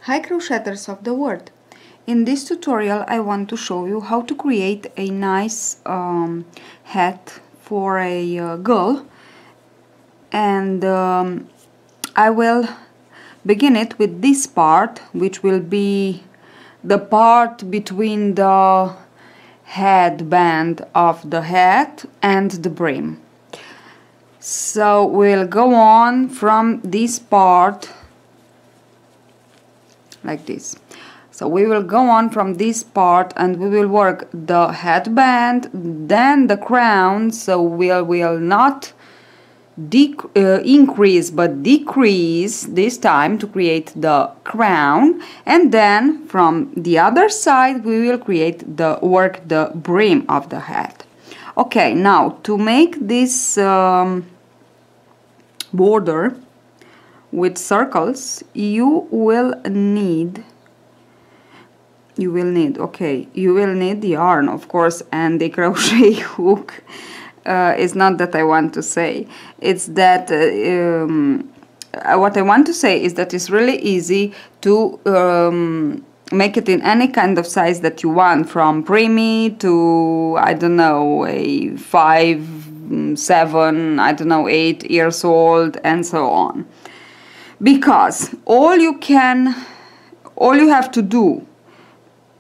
Hi crocheters of the world! In this tutorial I want to show you how to create a nice hat for a girl, and I will begin it with this part, which will be the part between the headband of the hat and the brim. So we'll go on from this part like this. So we will go on from this part and we will work the headband, then the crown. So we will not increase but decrease this time to create the crown, and then from the other side we will work the brim of the hat. Okay, now to make this border with circles, you will need yarn, of course, and the crochet hook. It's not that I want to say, it's that what I want to say is that it's really easy to make it in any kind of size that you want, from preemie to, I don't know, a 5, 7, I don't know, 8 years old, and so on. Because all you have to do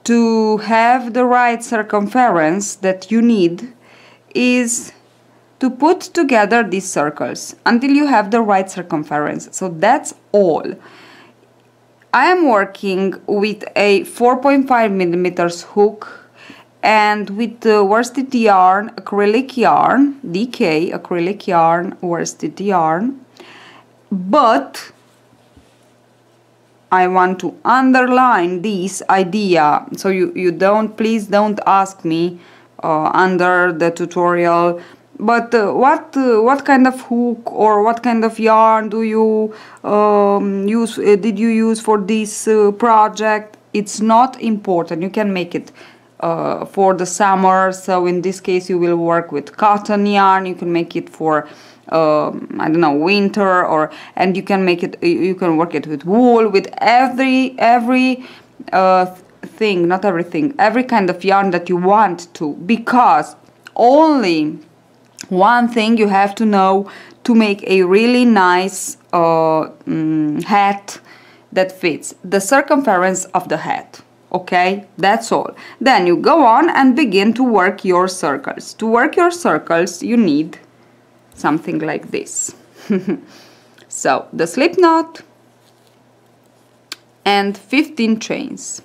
to have the right circumference that you need is to put together these circles until you have the right circumference. So that's all. I am working with a 4.5 millimeters hook and with the worsted yarn, acrylic yarn, DK acrylic yarn, worsted yarn, but I want to underline this idea, so please don't ask me under the tutorial, but what kind of hook or what kind of yarn do you did you use for this project? It's not important. You can make it for the summer, so in this case you will work with cotton yarn. You can make it for I don't know, winter, and you can make it, you can work it with wool, with every thing, not everything, every kind of yarn that you want to, because only one thing you have to know to make a really nice hat that fits the circumference of the hat. Okay, that's all. Then you go on and begin to work your circles. To work your circles you need something like this. So the slip knot and 15 chains.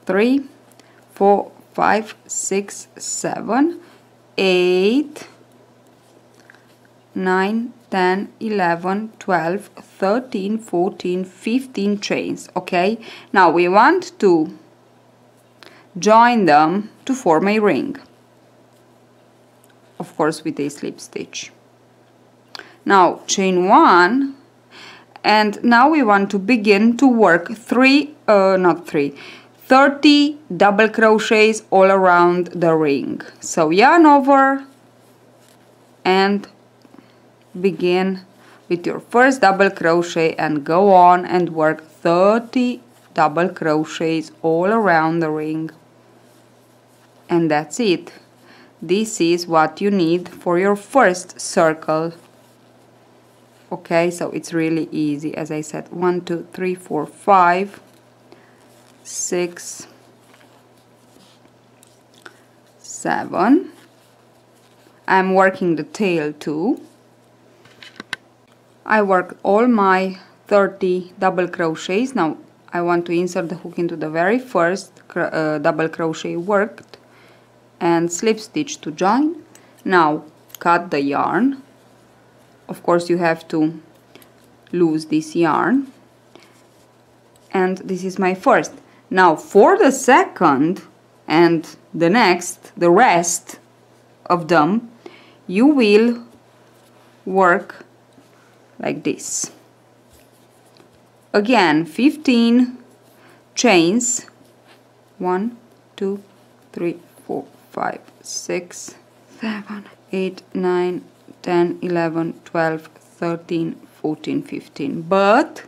3, 4, 5, 6, 7, 8, 9, 10, 11, 12, 13, 14, 15 chains. Okay, now we want to join them to form a ring, of course with a slip stitch. Now chain 1, and now we want to begin to work 30 double crochets all around the ring. So yarn over and begin with your first double crochet and go on and work 30 double crochets all around the ring, and that's it. This is what you need for your first circle. Okay, so it's really easy. As I said, 1, 2, 3, 4, 5, 6, 7. I'm working the tail too. I work all my 30 double crochets. Now I want to insert the hook into the very first double crochet worked and slip stitch to join. Now cut the yarn. Of course you have to lose this yarn, and this is my first. Now for the second and the rest of them, you will work like this. Again 15 chains. 1, 2, 3, 4, 5, 6, 7, 8, 9, 10, 11, 12, 13, 14, 15. But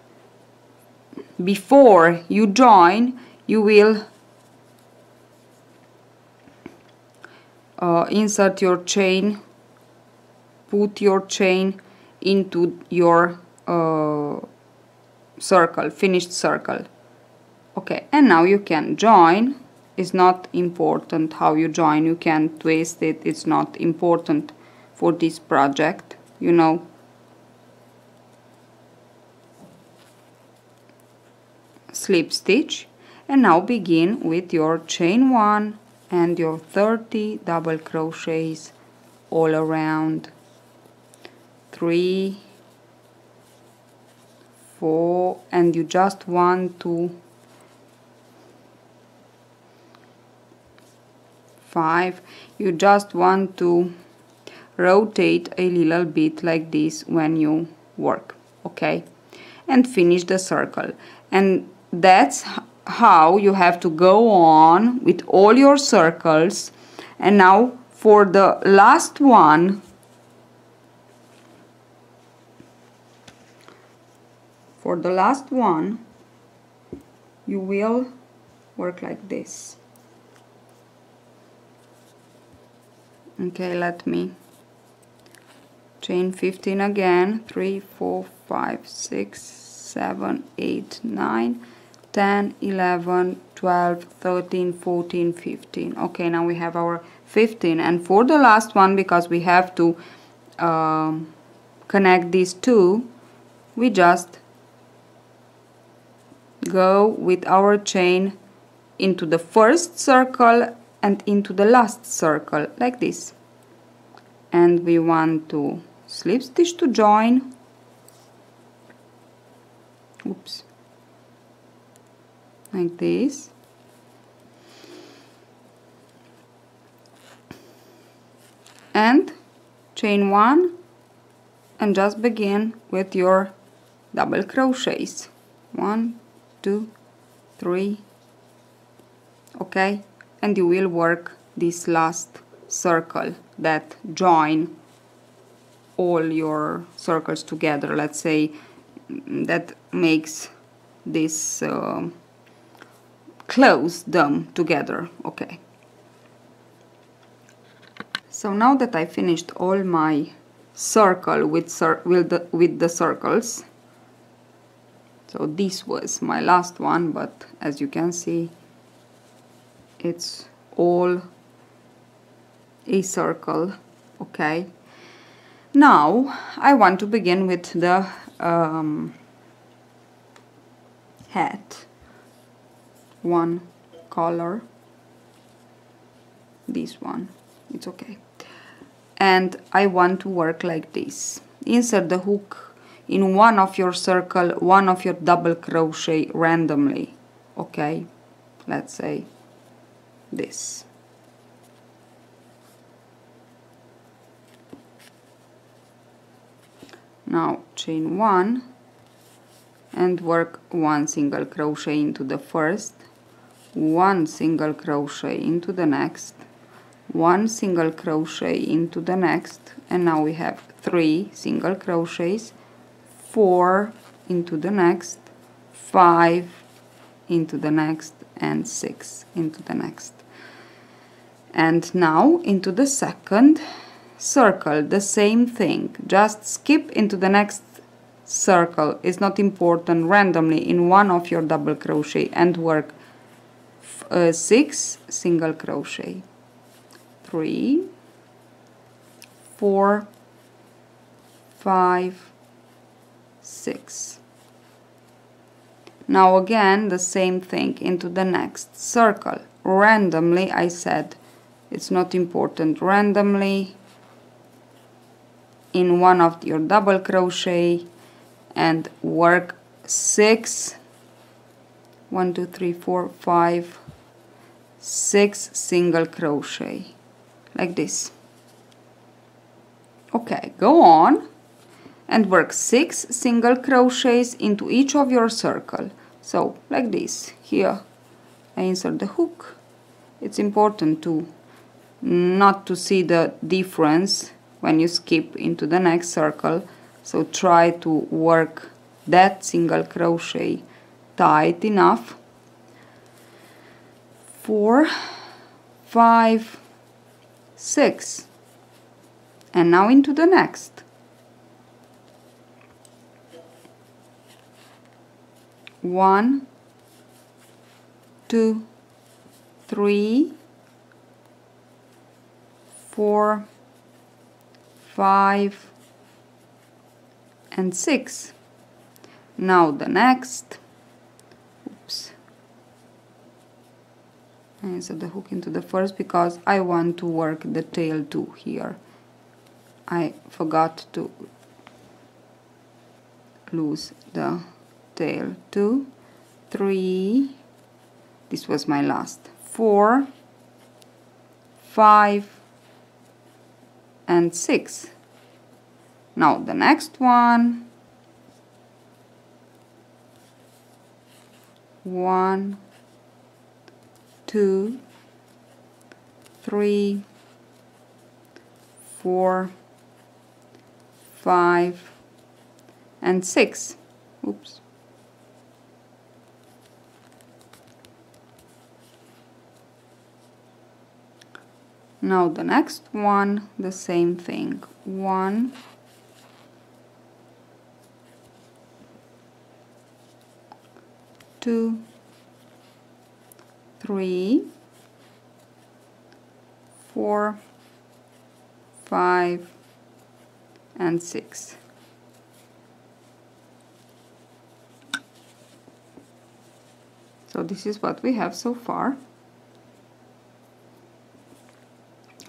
before you join, you will insert your chain, put your chain into your circle, finished circle. Okay, and now you can join. It's not important how you join, you can twist it, it's not important for this project, you know. Slip stitch, and now begin with your chain 1 and your 30 double crochets all around. 3, 4, and you just want to 5, you just want to rotate a little bit like this when you work, okay, and finish the circle. And that's how you have to go on with all your circles. And now for the last one, you will work like this. Okay, let me chain 15 again. 3, 4, 5, 6, 7, 8, 9, 10, 11, 12, 13, 14, 15. Okay, now we have our 15. And for the last one, because we have to connect these two, we just go with our chain into the first circle and into the last circle like this, and we want to slip stitch to join. Oops, like this, and chain 1 and just begin with your double crochets. 1, 2, 3, okay, and you will work this last circle that join all your circles together. Let's say that makes this close them together. Okay, so now that I finished all my circle with the circles, so this was my last one, but as you can see, it's all a circle. Okay, now I want to begin with the hat. One color, this one, it's okay, and I want to work like this. Insert the hook in one of your circle, one of your double crochet randomly. Okay, let's say this. Now chain 1 and work 1 single crochet into the first, 1 single crochet into the next, 1 single crochet into the next, and now we have 3 single crochets, 4 into the next, 5 into the next, and 6 into the next. And now into the second circle, the same thing, just skip into the next circle, it's not important, randomly in one of your double crochet and work 6 single crochet, 3, 4, 5, 6. Now again the same thing into the next circle, randomly. I said it's not important, randomly in one of your double crochet and work 6, 1, 2, 3, 4, 5, 6 single crochet like this. Okay, go on and work 6 single crochets into each of your circle. So like this. Here I insert the hook. It's important to not to see the difference when you skip into the next circle, so try to work that single crochet tight enough. 4, 5, 6, and now into the next. 1, 2, 3, 4, 5, and 6. Now the next. Oops. I insert the hook into the first because I want to work the tail too here. I forgot to lose the tail. 2, 3, this was my last, 4, 5, and 6. Now the next one. 1, 2, 3, 4, 5, and 6. Oops. Now the next one, the same thing. 1, 2, 3, 4, 5, and 6. So this is what we have so far.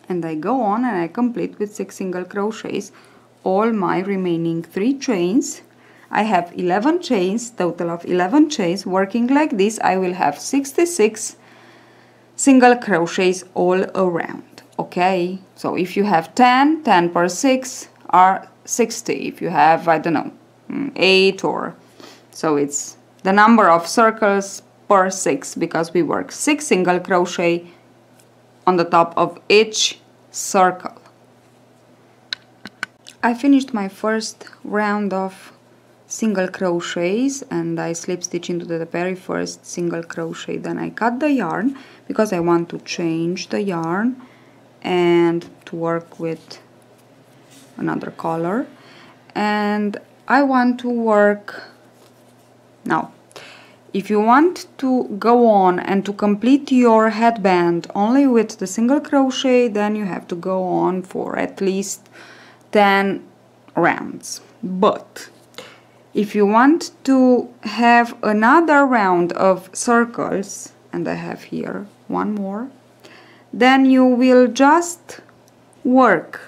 And I go on and I complete with 6 single crochets all my remaining 3 chains. I have 11 chains, total of 11 chains. Working like this, I will have 66 single crochets all around. Okay, so if you have 10 per 6 are 60. If you have, I don't know, 8 or so, it's the number of circles per 6, because we work 6 single crochet on the top of each circle. I finished my first round of single crochets and I slip stitch into the very first single crochet. Then I cut the yarn because I want to change the yarn and to work with another color, and I want to work now. If you want to go on and to complete your headband only with the single crochet, then you have to go on for at least 10 rounds. But if you want to have another round of circles, and I have here one more, then you will just work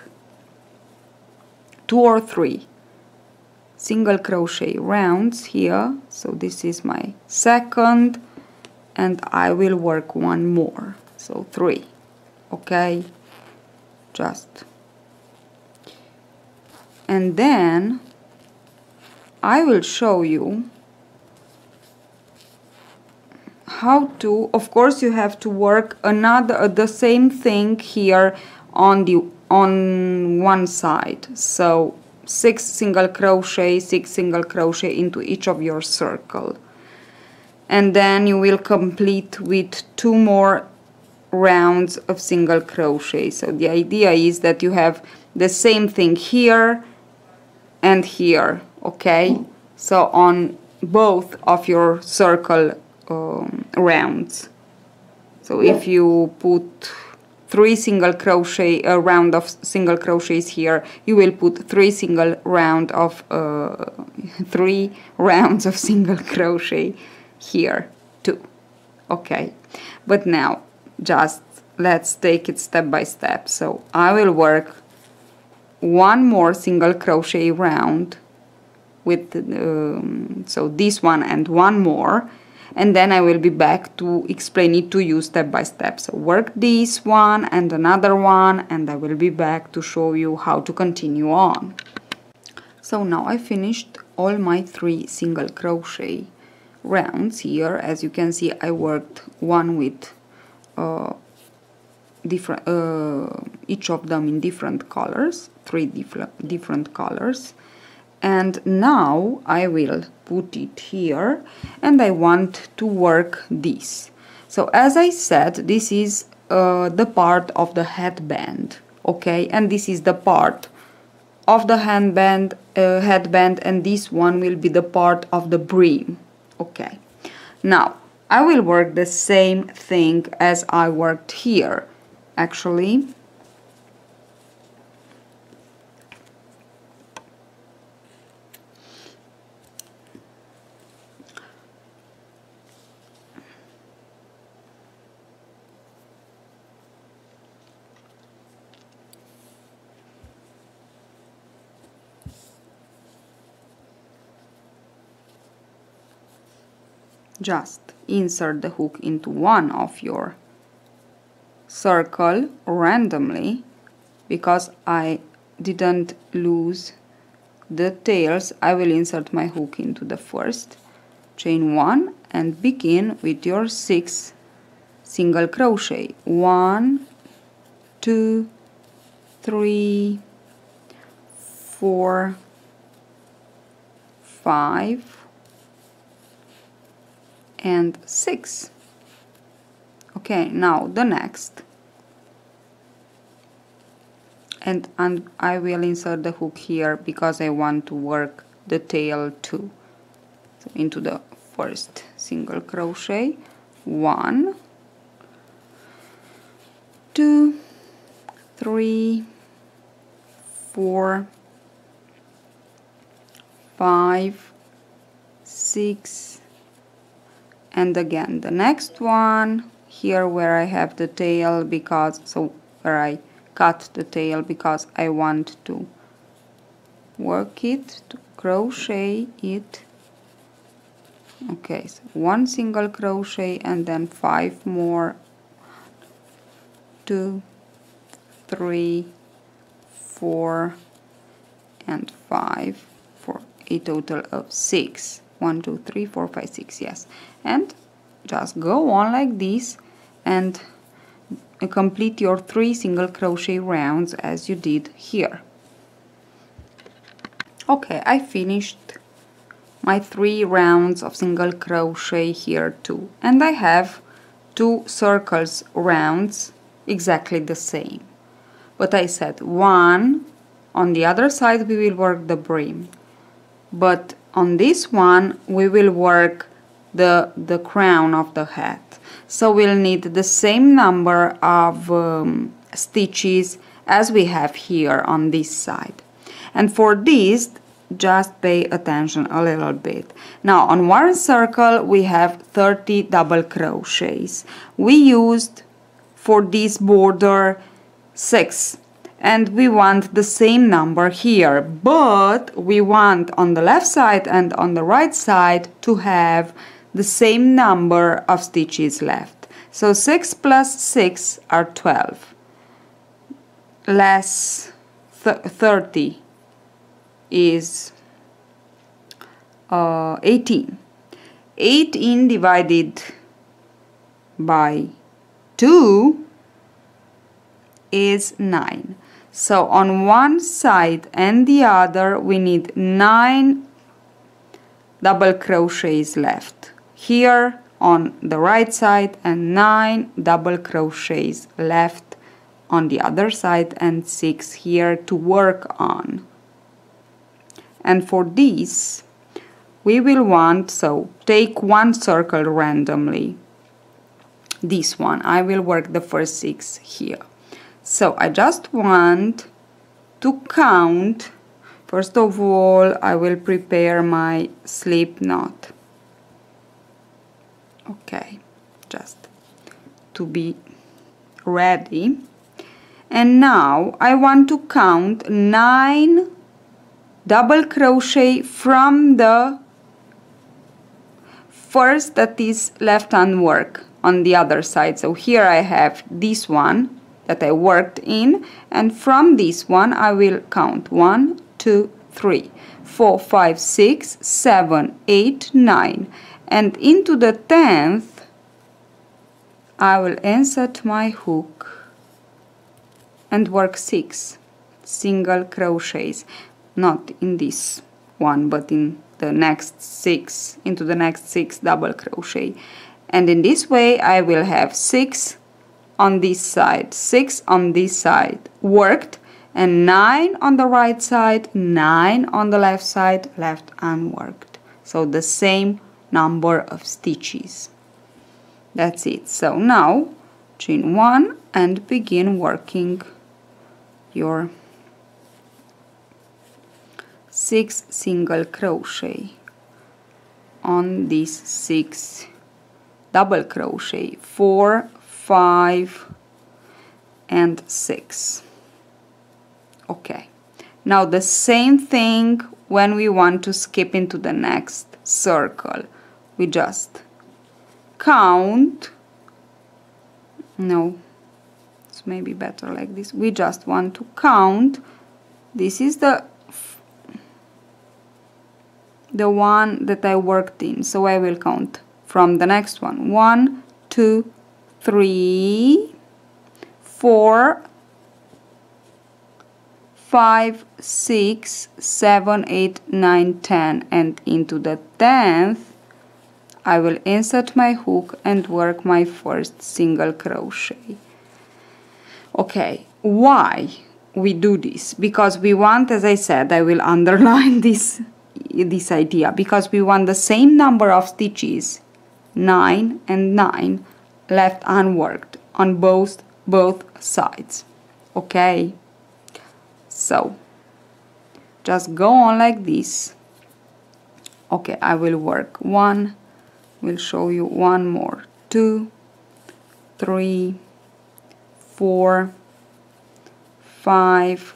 2 or 3 single crochet rounds here. So this is my second, and I will work one more, so 3. Okay, just, and then I will show you how to, of course you have to work the same thing here on one side. So 6 single crochet, 6 single crochet into each of your circle, and then you will complete with 2 more rounds of single crochet. So the idea is that you have the same thing here and here. Okay, so on both of your circle rounds. So if you put 3 single crochet, a round of single crochets here, you will put 3 rounds of single crochet here too. Okay, but now just let's take it step by step. So I will work one more single crochet round with so this one and one more, and then I will be back to explain it to you step by step. So work this one and another one, and I will be back to show you how to continue on. So now I finished all my 3 single crochet rounds here. As you can see, I worked one with different each of them in different colors, 3 different colors. And now I will put it here, and I want to work this. So as I said, this is the part of the headband, okay, and this is the part of the headband, and this one will be the part of the brim, okay. Now I will work the same thing as I worked here. Actually, just insert the hook into one of your circle randomly, because I didn't lose the tails. I will insert my hook into the first, chain 1, and begin with your 6 single crochet. 1, 2, 3, 4, 5, and 6. Okay, now the next, and I will insert the hook here because I want to work the tail too. So into the first single crochet, 1, 2, 3, 4, 5, 6, and again the next one here where I have the tail, because where I cut the tail because I want to work it, to crochet it. Okay, so 1 single crochet and then 5 more, 2, 3, 4, and 5 for a total of 6. 1, 2, 3, 4, 5, 6, yes. And just go on like this and complete your 3 single crochet rounds as you did here. Okay, I finished my 3 rounds of single crochet here too, and I have 2 circles rounds exactly the same, but I said one on the other side we will work the brim, but on this one we will work the crown of the hat. So we'll need the same number of stitches as we have here on this side. And for this, just pay attention a little bit. Now on one circle we have 30 double crochets. We used for this border 6. And we want the same number here, but we want on the left side and on the right side to have the same number of stitches left. So 6 plus 6 are 12, less 30 is 18. 18 divided by 2 is 9. So on one side and the other we need 9 double crochets left here on the right side and 9 double crochets left on the other side and 6 here to work on. And for this we will want, so take one circle randomly, this one, I will work the first 6 here. So I just want to count. First of all, I will prepare my slip knot. Okay, just to be ready. And now I want to count 9 double crochet from the first that is left unworked on the other side. So here I have this one that I worked in, and from this one I will count 1, 2, 3, 4, 5, 6, 7, 8, 9, and into the 10th I will insert my hook and work 6 single crochets, not in this one, but in the next 6, into the next 6 double crochet. And in this way I will have 6 on this side, 6 on this side worked, and 9 on the right side, 9 on the left side, left unworked. So the same number of stitches. That's it. So now chain 1 and begin working your 6 single crochet on these 6 double crochet, 4, 5 and 6. Okay, now the same thing when we want to skip into the next circle. We just count. No, it's maybe better like this. We just want to count. This is the one that I worked in, so I will count from the next one. 1, 2, 3, 4, 5, 6, 7, 8, 9, 10, and into the 10th I will insert my hook and work my first single crochet. Okay, why we do this? Because we want, as I said, I will underline this idea, because we want the same number of stitches, 9 and 9, left unworked on both sides. Okay, so just go on like this. Okay, I will work 1, will show you 1 more, 2, 3, 4, 5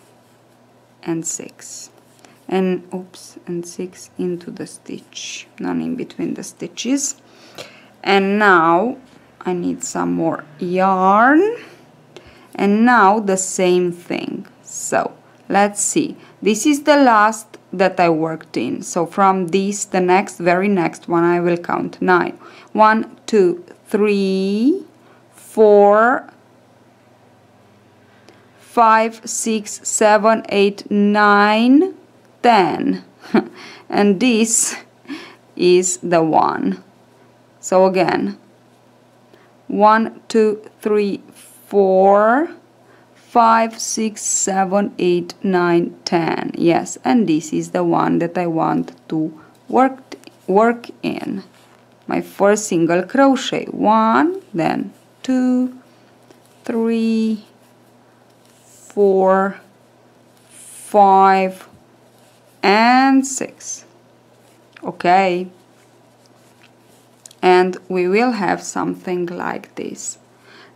and 6, and oops, and 6 into the stitch, none in between the stitches. And now I need some more yarn, and now the same thing. So let's see, this is the last that I worked in, so from this, the next, very next one, I will count 9. 1, 2, 3, 4, 5, 6, 7, 8, 9, 10 and this is the one. So again, 1, 2, 3, 4, 5, 6, 7, 8, 9, 10. Yes, and this is the one that I want to work in. My first single crochet. 1, then 2, 3, 4, 5 and 6. Okay, and we will have something like this.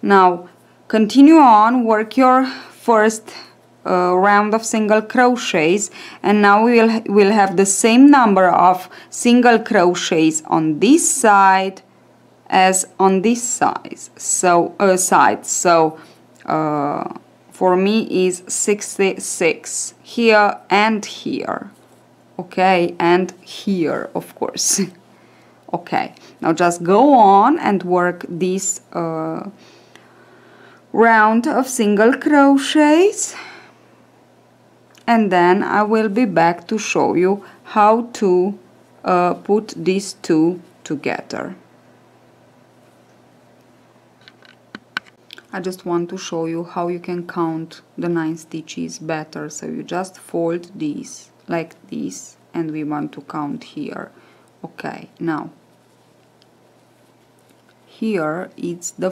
Now continue on, work your first round of single crochets, and now we'll have the same number of single crochets on this side as on this side. So for me is 66 here and here. Okay, and here, of course. Okay, now just go on and work this round of single crochets, and then I will be back to show you how to put these two together. I just want to show you how you can count the 9 stitches better. So you just fold these like this, and we want to count here. Okay, now here it's the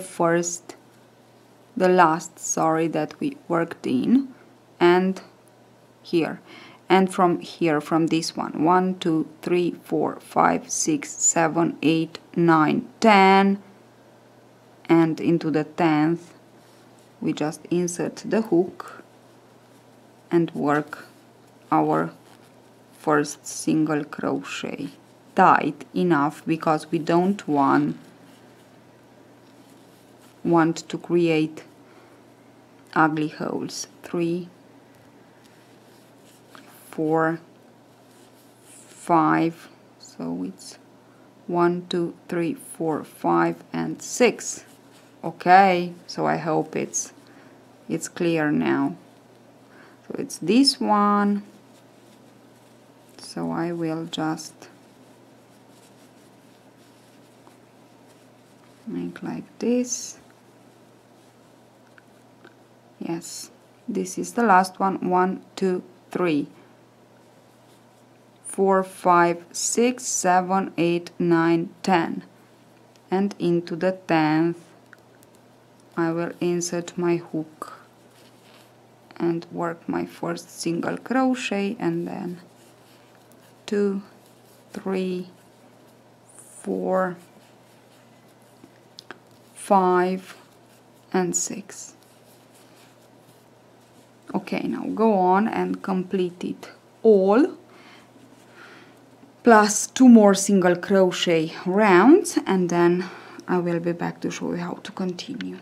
last, sorry, that we worked in, and here, and from here, from this one, 1, 2, 3, 4, 5, 6, 7, 8, 9, 10, and into the 10th we just insert the hook and work our first single crochet tight enough, because we don't want to create ugly holes. 3, 4, 5, so it's 1, 2, 3, 4, 5 and 6. Okay, so I hope it's clear now. So it's this one, So I will just make like this. Yes, this is the last one. 1, 2, 3, 4, 5, 6, 7, 8, 9, 10. And into the 10th I will insert my hook and work my first single crochet, and then 2, 3, 4, 5 and 6. Okay, now go on and complete it all, plus 2 more single crochet rounds, and then I will be back to show you how to continue.